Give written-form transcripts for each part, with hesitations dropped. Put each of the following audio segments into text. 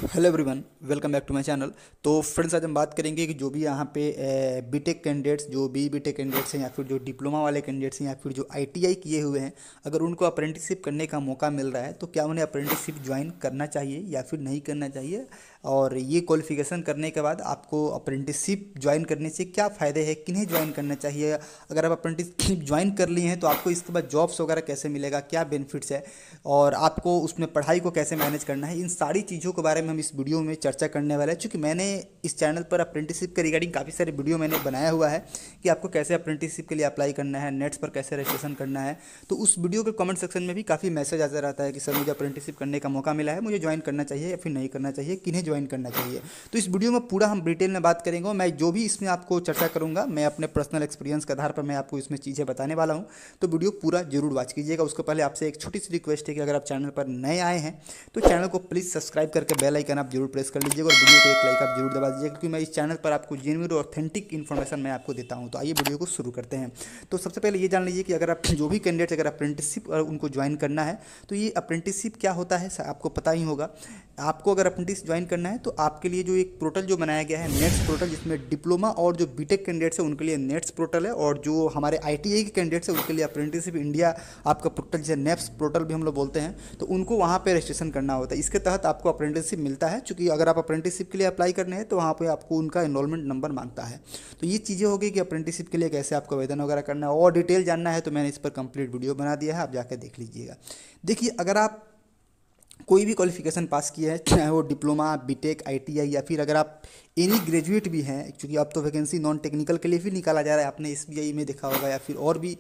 Hello everyone, welcome back to my channel. तो friends, आज हम बात करेंगे कि जो भी यहाँ पे बीटेक कैंडिडेट्स, जो बीटेक कैंडिडेट्स हैं या फिर जो डिप्लोमा वाले कैंडिडेट्स हैं या फिर जो आईटीआई किए हुए हैं, अगर उनको अप्रेंटिसशिप करने का मौका मिल रहा है तो क्या उन्हें अप्रेंटिसशिप ज्वाइन करना चाहिए या फिर नहीं करना चाहिए। और ये क्वालिफिकेशन करने के बाद आपको अप्रेंटिसशिप ज्वाइन करने से क्या फ़ायदे हैं, किन्हें ज्वाइन करना चाहिए। अगर आप अप्रेंटिसशिप ज्वाइन कर लिए हैं तो आपको इसके बाद जॉब्स वगैरह कैसे मिलेगा, क्या बेनिफिट्स है, और आपको उसमें पढ़ाई को कैसे मैनेज करना है, इन सारी चीज़ों के बारे में हम इस वीडियो में चर्चा करने वाले हैं। चूँकि मैंने इस चैनल पर अप्रेंटिसशिप के रिगार्डिंग काफ़ी सारे वीडियो मैंने बनाया हुआ है कि आपको कैसे अप्रेंटिसशिप के लिए अप्लाई करना है, नेट्स पर कैसे रजिस्ट्रेशन करना है। तो उस वीडियो के कमेंट सेक्शन में भी काफ़ी मैसेज आता रहता है कि सर मुझे अप्रेंटिसशिप करने का मौका मिला है, मुझे ज्वाइन करना चाहिए या फिर नहीं करना चाहिए, किन्हें ज्वाइन करना चाहिए। तो इस वीडियो में पूरा हम डिटेल में बात करेंगे। मैं जो भी इसमें आपको चर्चा करूंगा, मैं अपने पर्सनल एक्सपीरियंस के आधार पर मैं आपको इसमें चीज़ें बताने वाला हूं। तो वीडियो पूरा जरूर वॉच कीजिएगा। उसके पहले आपसे एक छोटी सी रिक्वेस्ट है कि अगर आप चैनल पर नए आए हैं तो चैनल को प्लीज़ सब्सक्राइब करके बेल आइकन आप जरूर प्रेस कर लीजिएगा और वीडियो को एक लाइक आप जरूर दबा दीजिएगा, क्योंकि मैं इस चैनल पर आपको जेन्युइन और ऑथेंटिक इन्फॉर्मेशन मैं आपको देता हूं। तो आइए वीडियो को शुरू करते हैं। तो सबसे पहले ये जान लीजिए कि अगर आप जो भी कैंडिडेट अगर अप्रेंटिसशिप उनको ज्वाइन करना है तो ये अप्रेंटिसशिप क्या होता है आपको पता ही होगा। आपको अगर अप्रेंटिस ज्वाइन करना है तो आपके लिए जो एक पोर्टल जो बनाया गया है नेट्स पोर्टल, जिसमें डिप्लोमा और जो बीटेक कैंडिडेट्स हैं उनके लिए नेट्स पोर्टल है, और जो हमारे आईटीआई के कैंडिडेट्स हैं उनके लिए अप्रेंटिसशिप इंडिया आपका पोर्टल, जिसे नेप्स पोर्टल भी हम लोग बोलते हैं, तो उनको वहाँ पे रजिस्ट्रेशन करना होता है। इसके तहत आपको अप्रेंटिसशिप मिलता है। चूँकि अगर आप अप्रेंटिसशिप के लिए अप्लाई करने हैं तो वहाँ पर आपको उनका एनरोलमेंट नंबर मांगता है। तो ये चीज़ें हो गई कि अप्रेंटिसशिप के लिए कैसे आपको आवेदन वगैरह करना है, और डिटेल जानना है तो मैंने इस पर कंप्लीट वीडियो बना दिया है, आप जाकर देख लीजिएगा। देखिए, अगर आप कोई भी क्वालिफिकेशन पास किया है, चाहे वो डिप्लोमा, बीटेक, आईटीआई, या फिर अगर आप एनी ग्रेजुएट भी हैं, क्योंकि अब तो वैकेंसी नॉन टेक्निकल के लिए भी निकाला जा रहा है, आपने एसबीआई में देखा होगा, या फिर और भी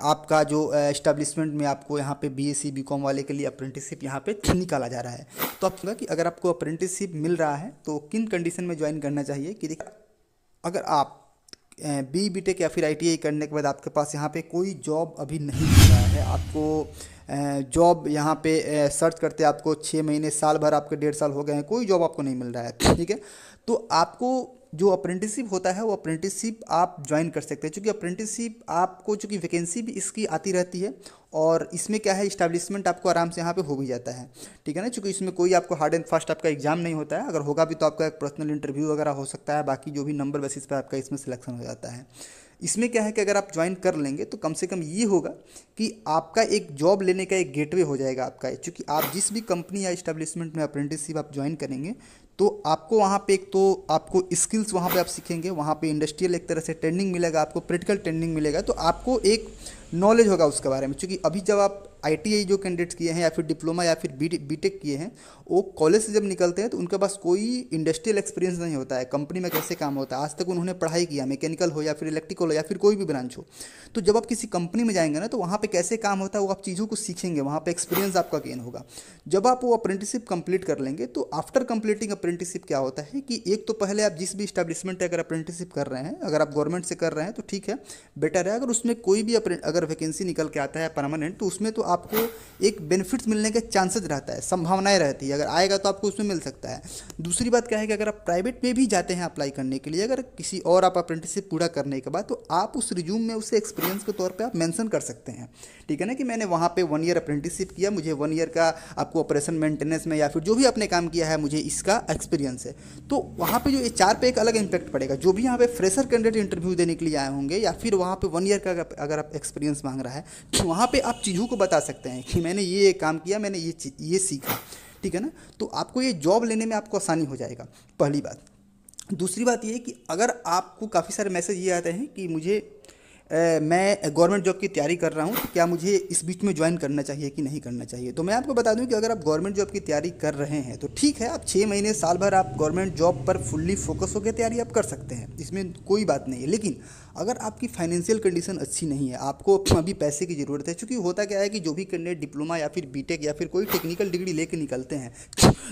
आपका जो एस्टेब्लिशमेंट में आपको यहाँ पे बीएससी बीकॉम वाले के लिए अप्रेंटिसशिप यहाँ पे निकाला जा रहा है। तो आप कि अगर आपको अप्रेंटिसशिप मिल रहा है तो किन कंडीशन में ज्वाइन करना चाहिए। कि देखिए, अगर आप बीटेक या फिर आईटीआई करने के बाद आपके पास यहाँ पे कोई जॉब अभी नहीं मिल रहा है, आपको जॉब यहाँ पे सर्च करते आपको 6 महीने, साल भर, आपके 1.5 साल हो गए हैं, कोई जॉब आपको नहीं मिल रहा है, ठीक है। तो आपको जो अप्रेंटिसशिप होता है वो अप्रेंटिसशिप आप ज्वाइन कर सकते हैं। चूँकि अप्रेंटिसशिप आपको, चूँकि वैकेंसी भी इसकी आती रहती है, और इसमें क्या है, इस्टेब्लिशमेंट आपको आराम से यहाँ पे हो भी जाता है, ठीक है ना। चूँकि इसमें कोई आपको हार्ड एंड फास्ट आपका एग्जाम नहीं होता है, अगर होगा भी तो आपका एक पर्सनल इंटरव्यू वगैरह हो सकता है, बाकी जो भी नंबर बेसिस पर आपका इसमें सिलेक्शन हो जाता है। इसमें क्या है कि अगर आप ज्वाइन कर लेंगे तो कम से कम ये होगा कि आपका एक जॉब लेने का एक गेटवे हो जाएगा आपका। चूँकि आप जिस भी कंपनी या इस्टेब्लिशमेंट में अप्रेंटिसशिप आप ज्वाइन करेंगे तो आपको वहाँ पे एक तो आपको स्किल्स वहाँ पे आप सीखेंगे, वहाँ पे इंडस्ट्रियल एक तरह से ट्रेनिंग मिलेगा, आपको प्रैक्टिकल ट्रेनिंग मिलेगा, तो आपको एक नॉलेज होगा उसके बारे में। क्योंकि अभी जब आप आईटीआई जो कैंडिडेट्स किए हैं या फिर डिप्लोमा या फिर बीटेक किए हैं, वो कॉलेज से जब निकलते हैं तो उनके पास कोई इंडस्ट्रियल एक्सपीरियंस नहीं होता है, कंपनी में कैसे काम होता है, आज तक उन्होंने पढ़ाई किया, मैकेनिकल हो या फिर इलेक्ट्रिकल हो या फिर कोई भी ब्रांच हो। तो जब आप किसी कंपनी में जाएंगे ना तो वहाँ पे कैसे काम होता है वो आप चीज़ों को सीखेंगे, वहाँ पे एक्सपीरियंस आपका गेन होगा। जब आप वो अप्रेंटिसशिप कंप्लीट कर लेंगे तो आफ्टर कंप्लीटिंग अप्रेंटिसशिप क्या होता है कि एक तो पहले आप जिस भी इस्टेब्लिशमेंट अगर अप्रेंटिसशिप कर रहे हैं, अगर आप गवर्नमेंट से कर रहे हैं तो ठीक है, बेटर है। अगर उसमें कोई भी अगर वैकेंसी निकल के आता है परमानेंट, तो उसमें तो आपको एक बेनिफिट्स मिलने के चांसेस रहता है, संभावनाएं रहती है, अगर आएगा तो आपको उसमें मिल सकता है। दूसरी बात क्या है कि अगर आप प्राइवेट में भी जाते हैं अप्लाई करने के लिए, अगर किसी और आप अप्रेंटिसशिप पूरा करने के बाद, तो आप उस रिज्यूम में उसे एक्सपीरियंस के तौर पे आप मेंशन कर सकते हैं, ठीक है ना, कि मैंने वहाँ पे 1 ईयर अप्रेंटिसशिप किया, मुझे 1 ईयर का आपको ऑपरेशन मेंटेनेंस में या फिर जो भी आपने काम किया है मुझे इसका एक्सपीरियंस है। तो वहाँ पे जो एचआर पे एक अलग इंपैक्ट पड़ेगा। जो भी यहाँ पे फ्रेशर कैंडिडेट इंटरव्यू देने के लिए आए होंगे या फिर वहाँ पे 1 ईयर का अगर आप एक्सपीरियंस मांग रहा है, तो वहाँ पे आप चीज़ों को बता सकते हैं कि मैंने ये काम किया, मैंने ये सीखा, ठीक है ना। तो आपको ये जॉब लेने में आपको आसानी हो जाएगा, पहली बात। दूसरी बात ये है कि अगर आपको काफ़ी सारे मैसेज ये आते हैं कि मुझे मैं गवर्नमेंट जॉब की तैयारी कर रहा हूँ, तो क्या मुझे इस बीच में ज्वाइन करना चाहिए कि नहीं करना चाहिए। तो मैं आपको बता दूं कि अगर आप गवर्नमेंट जॉब की तैयारी कर रहे हैं तो ठीक है, आप 6 महीने, साल भर आप गवर्नमेंट जॉब पर फुल्ली फोकस होकर तैयारी आप कर सकते हैं, इसमें कोई बात नहीं है। लेकिन अगर आपकी फाइनेंशियल कंडीशन अच्छी नहीं है, आपको अभी पैसे की ज़रूरत है, क्योंकि होता क्या है कि जो भी कैंडिडेट डिप्लोमा या फिर बीटेक या फिर कोई टेक्निकल डिग्री लेके निकलते हैं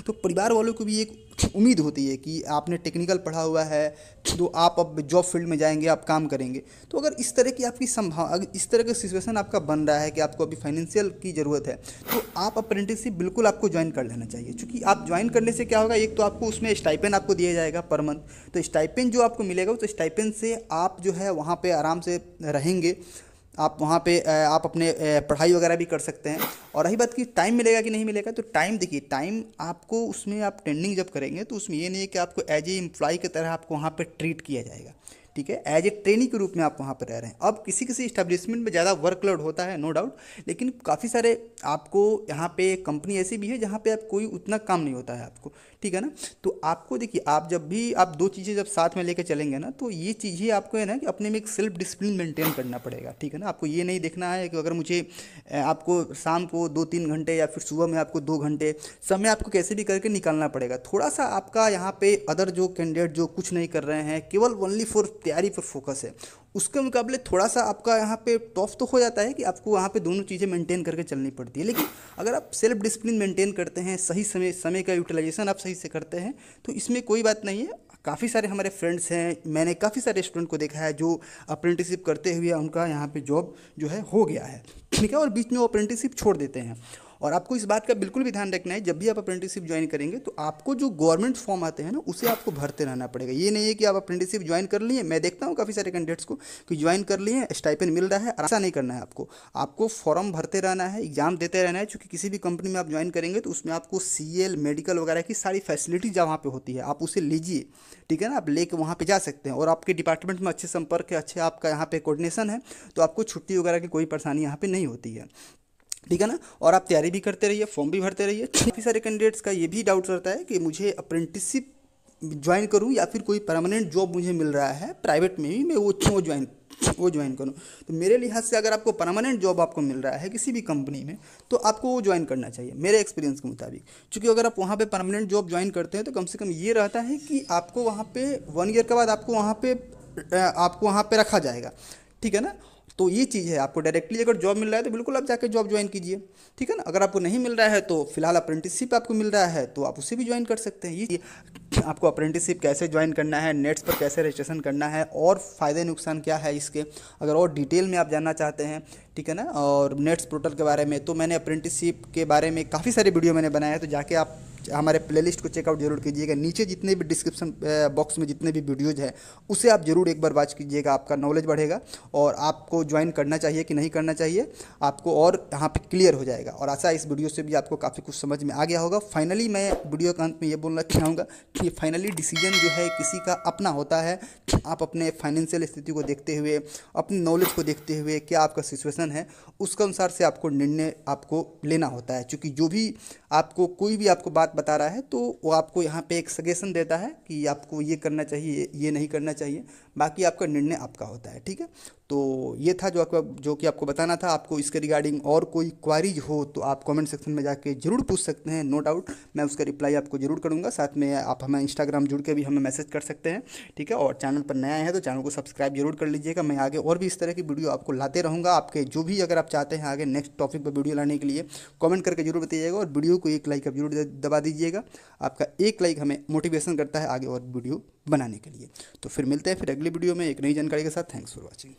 तो परिवार वालों को भी एक उम्मीद होती है कि आपने टेक्निकल पढ़ा हुआ है तो आप अब जॉब फील्ड में जाएंगे, आप काम करेंगे। तो अगर इस तरह की आपकी अगर इस तरह का सिचुएशन आपका बन रहा है कि आपको अभी फाइनेंशियल की ज़रूरत है, तो आप अप्रेंटिसशिप बिल्कुल आपको ज्वाइन कर लेना चाहिए। क्योंकि आप ज्वाइन करने से क्या होगा, एक तो आपको उसमें स्टाइपेंड आपको दिया जाएगा पर मंथ, तो स्टाइपेंड जो आपको मिलेगा उस स्टाइपेंड से आप जो है वहाँ पे आराम से रहेंगे, आप वहाँ पे आप अपने पढ़ाई वगैरह भी कर सकते हैं। और रही बात कि टाइम मिलेगा कि नहीं मिलेगा, तो टाइम देखिए, टाइम आपको उसमें आप ट्रेंडिंग जब करेंगे तो उसमें ये नहीं है कि आपको एज ए एम्प्लॉय की तरह आपको वहाँ पे ट्रीट किया जाएगा, ठीक है, एज ए ट्रेनी के रूप में आप वहाँ पर रह रहे हैं। अब किसी किसी इस्टेब्लिशमेंट में ज़्यादा वर्कलोड होता है, नो डाउट, लेकिन काफ़ी सारे आपको यहाँ पे कंपनी ऐसी भी है जहाँ पे आप कोई उतना काम नहीं होता है आपको, ठीक है ना। तो आपको देखिए, आप जब भी आप दो चीज़ें जब साथ में लेके चलेंगे ना, तो ये चीज़ें आपको है ना कि अपने में एक सेल्फ डिसिप्लिन मेंटेन करना पड़ेगा, ठीक है ना। आपको ये नहीं देखना है कि अगर मुझे आपको शाम को 2-3 घंटे या फिर सुबह में आपको 2 घंटे समय आपको कैसे भी करके निकालना पड़ेगा। थोड़ा सा आपका यहाँ पे अदर जो कैंडिडेट जो कुछ नहीं कर रहे हैं, केवल ओनली फॉर तैयारी पर फोकस है, उसके मुकाबले थोड़ा सा आपका यहाँ पे टफ तो हो जाता है कि आपको वहाँ पे दोनों चीज़ें मेंटेन करके चलनी पड़ती है। लेकिन अगर आप सेल्फ डिसिप्लिन मेंटेन करते हैं, सही समय का यूटिलाइजेशन आप सही से करते हैं, तो इसमें कोई बात नहीं है। काफ़ी सारे हमारे फ्रेंड्स हैं, मैंने काफ़ी सारे स्टूडेंट को देखा है जो अप्रेंटिसशिप करते हुए उनका यहाँ पे जॉब जो है हो गया है, ठीक है, और बीच में वो अप्रेंटिसशिप छोड़ देते हैं। और आपको इस बात का बिल्कुल भी ध्यान रखना है, जब भी आप अप्रेंटिसशिप ज्वाइन करेंगे तो आपको जो गवर्नमेंट फॉर्म आते हैं ना, उसे आपको भरते रहना पड़ेगा। ये नहीं है कि आप अप्रेंटिसशिप ज्वाइन कर लिए, मैं देखता हूँ काफ़ी सारे कैंडिडेट्स को कि ज्वाइन कर लिए, स्टाइपेंड मिल रहा है, ऐसा नहीं करना है आपको। आपको फॉर्म भरते रहना है, एग्जाम देते रहना है, क्योंकि किसी भी कंपनी में आप ज्वाइन करेंगे तो उसमें आपको CL मेडिकल वगैरह की सारी फैसिलिटीज वहाँ पे होती है, आप उसे लीजिए, ठीक है ना, आप लेके वहाँ पे जा सकते हैं। और आपके डिपार्टमेंट में अच्छे संपर्क है, अच्छे आपका यहाँ पे कोऑर्डिनेशन है, तो आपको छुट्टी वगैरह की कोई परेशानी यहाँ पे नहीं होती है, ठीक है ना। और आप तैयारी भी करते रहिए, फॉर्म भी भरते रहिए। काफ़ी सारे कैंडिडेट्स का ये भी डाउट रहता है कि मुझे अप्रेंटिसशिप ज्वाइन करूं या फिर कोई परमानेंट जॉब मुझे मिल रहा है प्राइवेट में भी, मैं वो ज्वाइन करूं। तो मेरे लिहाज से अगर आपको परमानेंट जॉब आपको मिल रहा है किसी भी कंपनी में, तो आपको वो ज्वाइन करना चाहिए मेरे एक्सपीरियंस के मुताबिक। क्योंकि अगर आप वहाँ पे परमानेंट जॉब ज्वाइन करते हैं तो कम से कम ये रहता है कि आपको वहाँ पे 1 ईयर के बाद आपको वहाँ पे रखा जाएगा, ठीक है ना। तो ये चीज़ है, आपको डायरेक्टली अगर जॉब मिल रहा है तो बिल्कुल आप जाके जॉब ज्वाइन कीजिए, ठीक है ना। अगर आपको नहीं मिल रहा है तो फिलहाल अप्रेंटिसशिप आपको मिल रहा है तो आप उसे भी ज्वाइन कर सकते हैं। ये आपको अप्रेंटिसशिप कैसे ज्वाइन करना है, नेट्स पर कैसे रजिस्ट्रेशन करना है, और फ़ायदे नुकसान क्या है इसके, अगर और डिटेल में आप जानना चाहते हैं, ठीक है ना, और नेट्स पोर्टल के बारे में, तो मैंने अप्रेंटिसशिप के बारे में काफ़ी सारे वीडियो मैंने बनाए हैं, तो जाके आप हमारे प्लेलिस्ट को चेकआउट जरूर कीजिएगा। नीचे जितने भी डिस्क्रिप्शन बॉक्स में जितने भी वीडियोज हैं उसे आप जरूर एक बार वॉच कीजिएगा, आपका नॉलेज बढ़ेगा और आपको ज्वाइन करना चाहिए कि नहीं करना चाहिए आपको और यहाँ पे क्लियर हो जाएगा। और आशा इस वीडियो से भी आपको काफ़ी कुछ समझ में आ गया होगा। फाइनली मैं वीडियो के अंत में ये बोलना चाहूँगा कि फाइनली डिसीजन जो है किसी का अपना होता है। आप अपने फाइनेंशियल स्थिति को देखते हुए, अपनी नॉलेज को देखते हुए, क्या आपका सिचुएशन है, उसके अनुसार से आपको निर्णय आपको लेना होता है। क्योंकि जो भी आपको कोई भी आपको बात बता रहा है तो वो आपको यहाँ पे एक सजेशन देता है कि आपको ये करना चाहिए, ये नहीं करना चाहिए, बाकी आपका निर्णय आपका होता है, ठीक है। तो ये था जो कि आपको बताना था। आपको इसके रिगार्डिंग और कोई क्वारीज हो तो आप कमेंट सेक्शन में जाके जरूर पूछ सकते हैं, नो डाउट मैं उसका रिप्लाई आपको जरूर करूँगा। साथ में आप हमें इंस्टाग्राम जुड़ के भी हमें मैसेज कर सकते हैं, ठीक है। और चैनल पर नया है तो चैनल को सब्सक्राइब जरूर कर लीजिएगा। मैं आगे और भी इस तरह की वीडियो आपको लाते रहूँगा। आपके जो भी अगर आप चाहते हैं आगे नेक्स्ट टॉपिक पर वीडियो लाने के लिए कमेंट करके जरूर बताइएगा, और वीडियो को एक लाइक आप जरूर दबा दीजिएगा। आपका एक लाइक हमें मोटिवेशन करता है आगे और वीडियो बनाने के लिए। तो फिर मिलते हैं फिर अगली वीडियो में एक नई जानकारी के साथ। Thanks for watching.